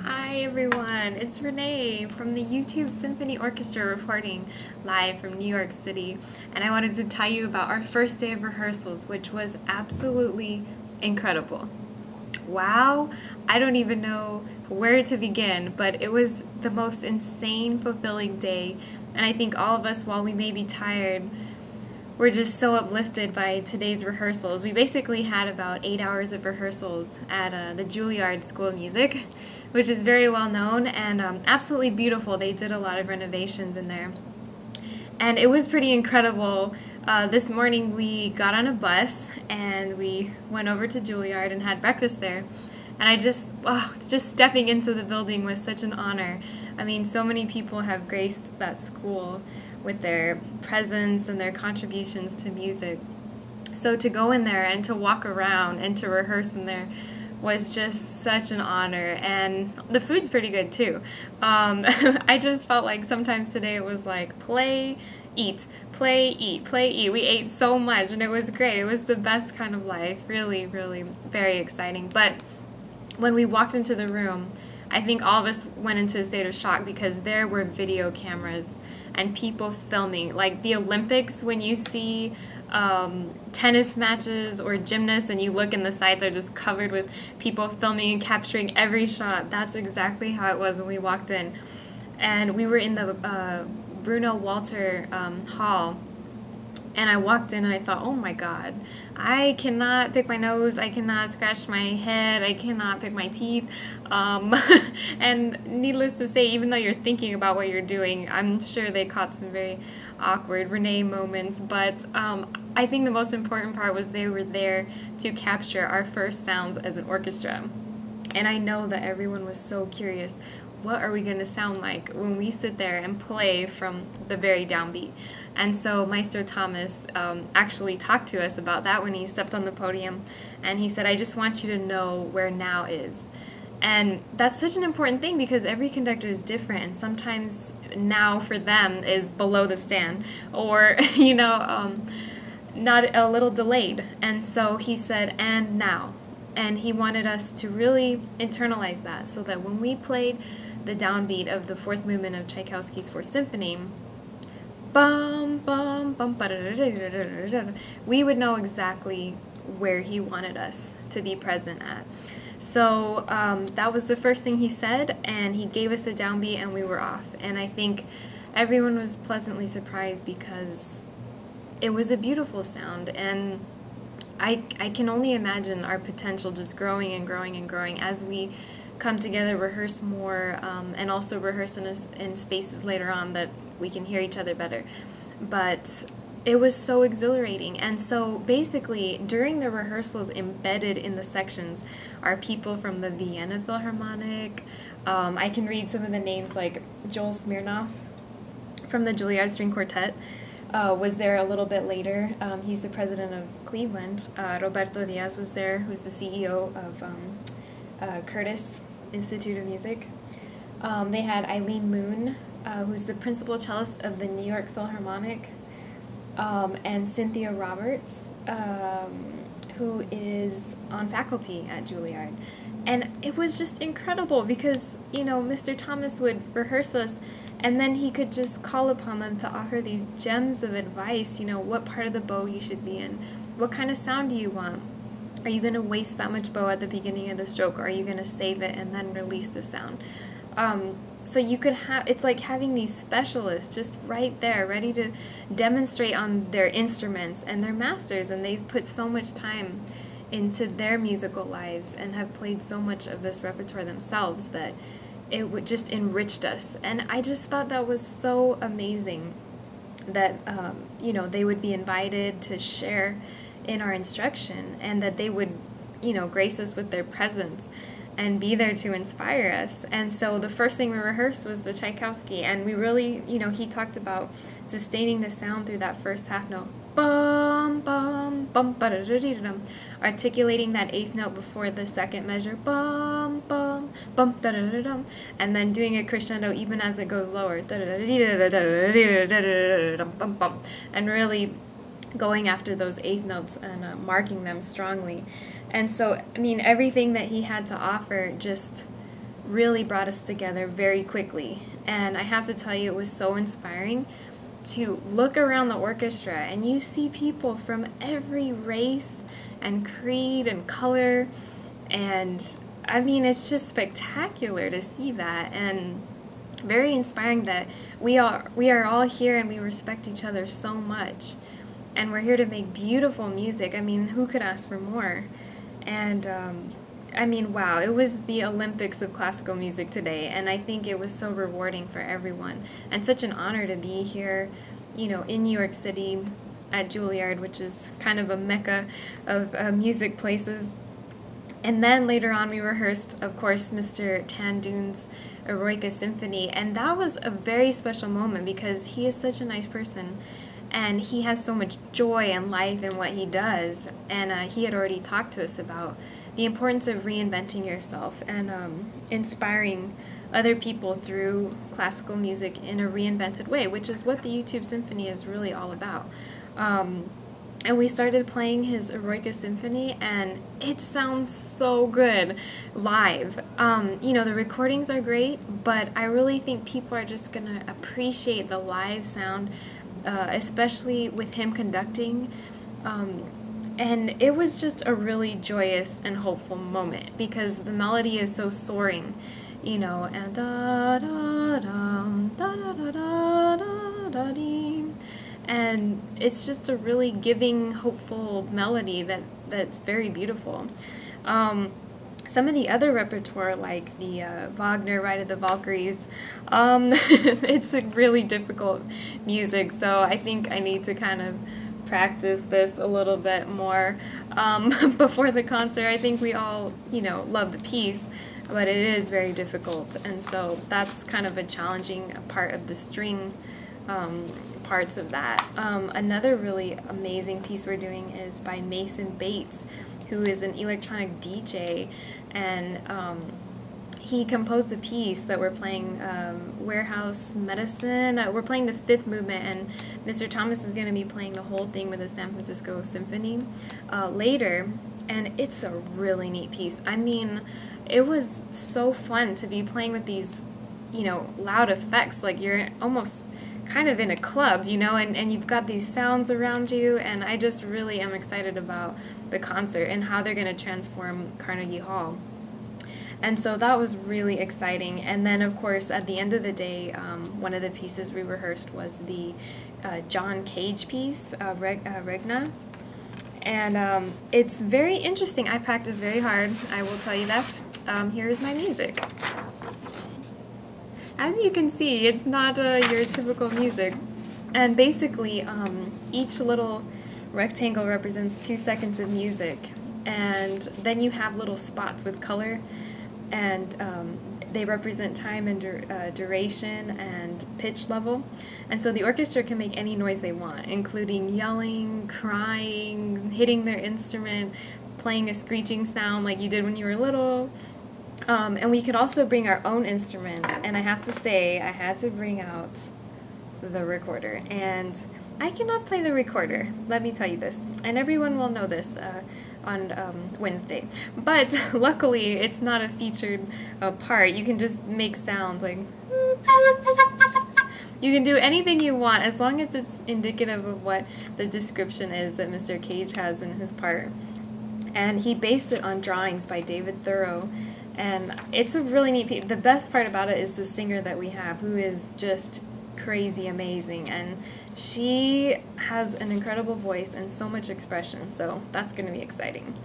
Hi everyone, it's Renee from the YouTube Symphony Orchestra reporting live from New York City, and I wanted to tell you about our first day of rehearsals, which was absolutely incredible. Wow, I don't even know where to begin, but it was the most insane, fulfilling day, and I think all of us, while we may be tired, we're just so uplifted by today's rehearsals. We basically had about 8 hours of rehearsals at the Juilliard School of Music, which is very well known and absolutely beautiful. They did a lot of renovations in there. And it was pretty incredible. This morning we got on a bus and we went over to Juilliard and had breakfast there. And just stepping into the building was such an honor. I mean, so many people have graced that school with their presence and their contributions to music. So to go in there and to walk around and to rehearse in there was just such an honor, and the food's pretty good too. I just felt like sometimes today it was like play, eat, play, eat, play, eat. We ate so much and it was great. It was the best kind of life. Really, really very exciting. But when we walked into the room, I think all of us went into a state of shock because there were video cameras and people filming. Like the Olympics, when you see tennis matches or gymnasts and you look and the sides are just covered with people filming and capturing every shot. That's exactly how it was when we walked in. And we were in the Bruno Walter Hall, and I walked in and I thought, oh my God, I cannot pick my nose, I cannot scratch my head, I cannot pick my teeth. And needless to say, even though you're thinking about what you're doing, I'm sure they caught some very awkward Renee moments. But I think the most important part was they were there to capture our first sounds as an orchestra. And I know that everyone was so curious, what are we going to sound like when we sit there and play from the very downbeat? And so Maestro Thomas actually talked to us about that when he stepped on the podium, and he said, I just want you to know where now is. And that's such an important thing because every conductor is different, and sometimes now for them is below the stand, or not a little delayed. And so he said, and now. And he wanted us to really internalize that so that when we played the downbeat of the fourth movement of Tchaikovsky's Fourth Symphony, bum, bum, bum, ba-da-da-da-da-da-da-da, we would know exactly where he wanted us to be present at. So that was the first thing he said, and he gave us a downbeat and we were off. And I think everyone was pleasantly surprised because it was a beautiful sound, and I can only imagine our potential just growing and growing and growing as we come together, rehearse more, and also rehearse in spaces later on that we can hear each other better. But it was so exhilarating. And so basically during the rehearsals, embedded in the sections are people from the Vienna Philharmonic. I can read some of the names, like Joel Smirnoff from the Juilliard String Quartet was there a little bit later. He's the president of Cleveland. Roberto Diaz was there, who's the CEO of Curtis Institute of Music. They had Eileen Moon, who's the principal cellist of the New York Philharmonic, and Cynthia Roberts, who is on faculty at Juilliard. And it was just incredible because, Mr. Thomas would rehearse us, and then he could just call upon them to offer these gems of advice, what part of the bow you should be in, what kind of sound do you want? Are you going to waste that much bow at the beginning of the stroke, or are you going to save it and then release the sound? So you could it's like having these specialists just right there, ready to demonstrate on their instruments, and they're masters, and they've put so much time into their musical lives and have played so much of this repertoire themselves that it just enriched us. And I just thought that was so amazing that, they would be invited to share in our instruction, and that they would, grace us with their presence and be there to inspire us. And so the first thing we rehearsed was the Tchaikovsky, and we really, he talked about sustaining the sound through that first half note, bum, bum, bum, ba-da-da-dee-da-dum, articulating that eighth note before the second measure, bum, bum, bum, da-da-da-dum, and then doing a crescendo even as it goes lower, da-da-da-dee-da-da-da-da-da-da-da-da-dum, bum, bum, and really going after those eighth notes and marking them strongly. And so, I mean, everything that he had to offer just really brought us together very quickly. And I have to tell you, it was so inspiring to look around the orchestra and you see people from every race and creed and color, and I mean, it's just spectacular to see that, and very inspiring that we are all here and we respect each other so much, and we're here to make beautiful music. I mean, who could ask for more? And I mean, wow, it was the Olympics of classical music today, and I think it was so rewarding for everyone, and such an honor to be here, you know, in New York City at Juilliard, which is kind of a mecca of music places. And then later on we rehearsed, of course, Mr. Tandoon's Eroica Symphony, and that was a very special moment because he is such a nice person and he has so much joy and life in what he does, and he had already talked to us about the importance of reinventing yourself and inspiring other people through classical music in a reinvented way, which is what the YouTube Symphony is really all about. And we started playing his Eroica Symphony, and it sounds so good live. You know, the recordings are great, but I really think people are just going to appreciate the live sound, especially with him conducting. And it was just a really joyous and hopeful moment because the melody is so soaring, you know, and da da da da da da da da dee. And it's just a really giving, hopeful melody that's very beautiful. Some of the other repertoire, like the Wagner Ride of the Valkyries, it's a really difficult music, so I think I need to kind of practice this a little bit more before the concert. I think we all, you know, love the piece, but it is very difficult, and so that's kind of a challenging part of the string parts of that. Another really amazing piece we're doing is by Mason Bates, who is an electronic DJ, and he composed a piece that we're playing, Warehouse Medicine. We're playing the fifth movement, and Mr. Thomas is going to be playing the whole thing with the San Francisco Symphony later, and it's a really neat piece. I mean, it was so fun to be playing with these, you know, loud effects, like you're almost kind of in a club, you know, and you've got these sounds around you, and I just really am excited about the concert and how they're going to transform Carnegie Hall. And so that was really exciting. And then, of course, at the end of the day, one of the pieces we rehearsed was the John Cage piece, Regna. And it's very interesting. I practiced very hard, I will tell you that. Here's my music. As you can see, it's not your typical music. And basically, each little rectangle represents 2 seconds of music. And then you have little spots with color, and they represent time and duration and pitch level. And so the orchestra can make any noise they want, including yelling, crying, hitting their instrument, playing a screeching sound like you did when you were little. And we could also bring our own instruments, and I have to say, I had to bring out the recorder, and I cannot play the recorder, let me tell you this, and everyone will know this on Wednesday, but luckily it's not a featured part. You can just make sounds like, you can do anything you want as long as it's indicative of what the description is that Mr. Cage has in his part. And he based it on drawings by David Thoreau. And it's a really neat piece. The best part about it is the singer that we have, who is just crazy amazing. And she has an incredible voice and so much expression. So that's going to be exciting.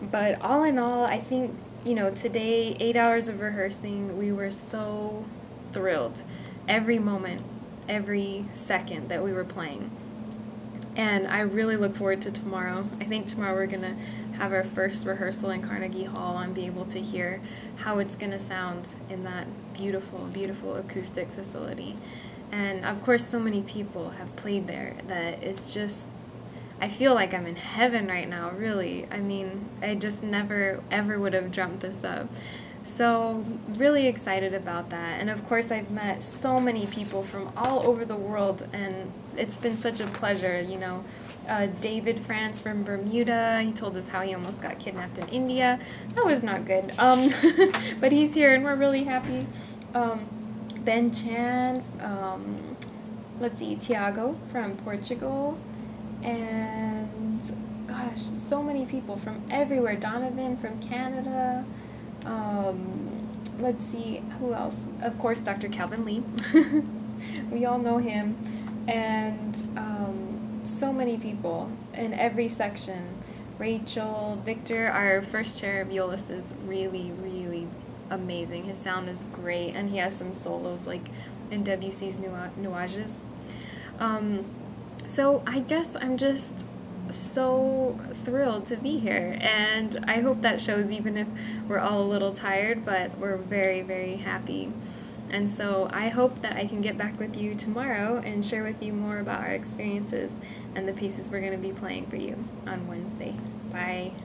But all in all, I think, you know, today, 8 hours of rehearsing, we were so thrilled. Every moment, every second that we were playing. And I really look forward to tomorrow. I think tomorrow we're going to have our first rehearsal in Carnegie Hall and be able to hear how it's going to sound in that beautiful, beautiful acoustic facility. And of course, so many people have played there that it's just, I feel like I'm in heaven right now, really. I mean, I just never, ever would have dreamt this up. So really excited about that. And of course, I've met so many people from all over the world, and it's been such a pleasure, you know, David France from Bermuda. He told us how he almost got kidnapped in India. That was not good. But he's here and we're really happy. Ben Chan, let's see, Tiago from Portugal, and gosh, so many people from everywhere. Donovan from Canada. Let's see, who else? Of course, Dr. Calvin Lee. We all know him. And so many people in every section. Rachel, Victor, our first chair violist, is really, really amazing. His sound is great, and he has some solos like in Debussy's Nuages. So I guess I'm just so thrilled to be here, and I hope that shows, even if we're all a little tired, but we're very, very happy. And so I hope that I can get back with you tomorrow and share with you more about our experiences and the pieces we're going to be playing for you on Wednesday. Bye.